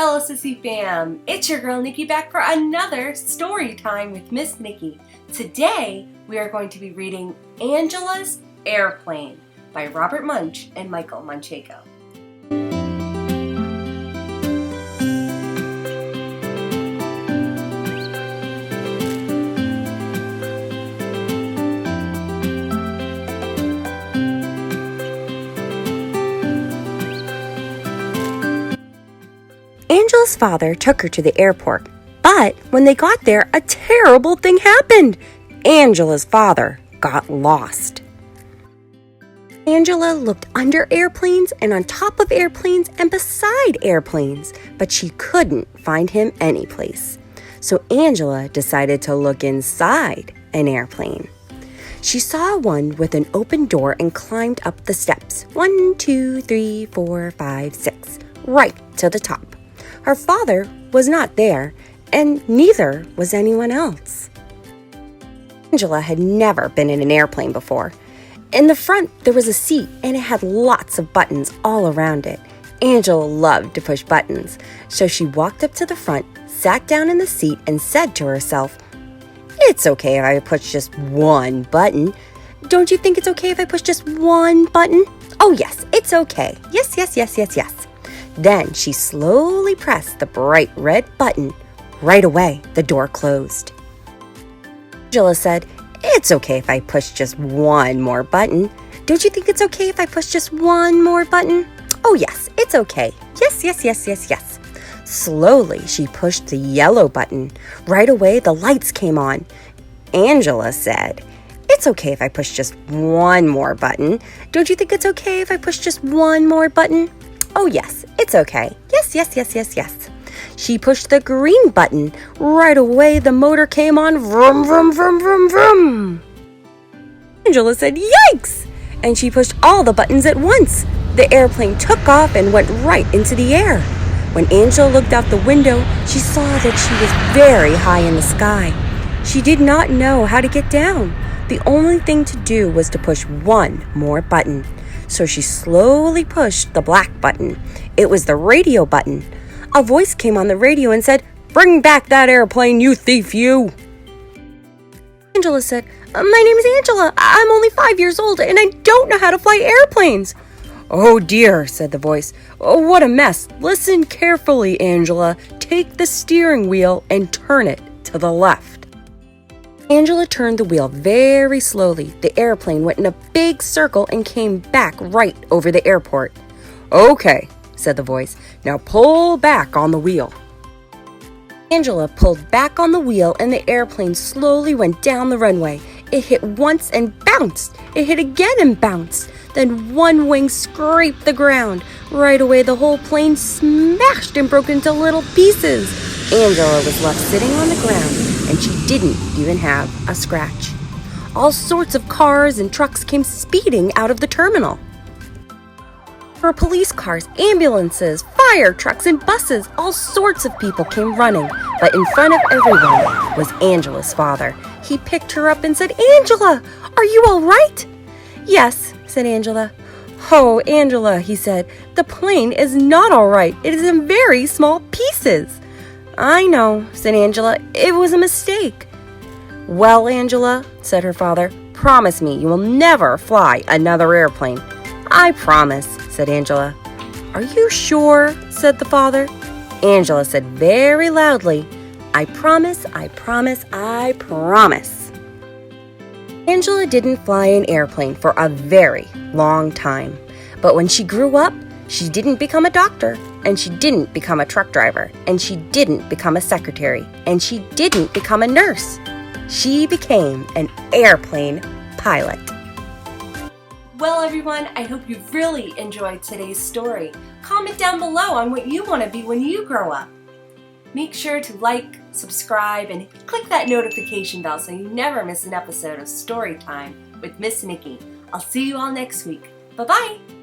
LSSE fam? It's your girl Nikki back for another story time with Miss Nikki. Today we are going to be reading Angela's Airplane by Robert Munsch and Marchenko. Angela's father took her to the airport, but when they got there, a terrible thing happened. Angela's father got lost. Angela looked under airplanes and on top of airplanes and beside airplanes, but she couldn't find him anyplace. So Angela decided to look inside an airplane. She saw one with an open door and climbed up the steps. 1, 2, 3, 4, 5, 6, right to the top. Her father was not there, and neither was anyone else. Angela had never been in an airplane before. In the front, there was a seat, and it had lots of buttons all around it. Angela loved to push buttons, so she walked up to the front, sat down in the seat, and said to herself, "It's okay if I push just one button. Don't you think it's okay if I push just one button? Oh yes, it's okay. Yes, yes, yes, yes, yes." Then she slowly pressed the bright red button. Right away, the door closed. Angela said, "It's okay if I push just one more button. Don't you think it's okay if I push just one more button? Oh yes, it's okay. Yes, yes, yes, yes, yes." Slowly, she pushed the yellow button. Right away, the lights came on. Angela said, "It's okay if I push just one more button. Don't you think it's okay if I push just one more button? Oh yes, it's okay. Yes, yes, yes, yes, yes." She pushed the green button. Right away, the motor came on. Vroom, vroom, vroom, vroom, vroom. Angela said, "Yikes!" And she pushed all the buttons at once. The airplane took off and went right into the air. When Angela looked out the window, she saw that she was very high in the sky. She did not know how to get down. The only thing to do was to push one more button. So she slowly pushed the black button. It was the radio button. A voice came on the radio and said, "Bring back that airplane, you thief, you!" Angela said, "My name is Angela. I'm only 5 years old and I don't know how to fly airplanes." "Oh dear," said the voice. "Oh, what a mess. Listen carefully, Angela. Take the steering wheel and turn it to the left." Angela turned the wheel very slowly. The airplane went in a big circle and came back right over the airport. "Okay," said the voice. "Now pull back on the wheel." Angela pulled back on the wheel and the airplane slowly went down the runway. It hit once and bounced. It hit again and bounced. Then one wing scraped the ground. Right away, the whole plane smashed and broke into little pieces. Angela was left sitting on the ground, and she didn't even have a scratch. All sorts of cars and trucks came speeding out of the terminal. There were police cars, ambulances, fire trucks, and buses. All sorts of people came running, but in front of everyone was Angela's father. He picked her up and said, "Angela, are you all right?" "Yes," said Angela. "Oh, Angela," he said, "the plane is not all right. It is in very small pieces." "I know," said Angela. "It was a mistake." "Well, Angela," said her father, "promise me you will never fly another airplane." "I promise," said Angela. "Are you sure?" said the father. Angela said very loudly, "I promise, I promise, I promise." Angela didn't fly an airplane for a very long time. But when she grew up, she didn't become a doctor, and she didn't become a truck driver, and she didn't become a secretary, and she didn't become a nurse. She became an airplane pilot. Well everyone, I hope you really enjoyed today's story. Comment down below on what you want to be when you grow up. Make sure to like, subscribe, and click that notification bell so you never miss an episode of Storytime with Miss Nikki. I'll see you all next week. Bye-bye!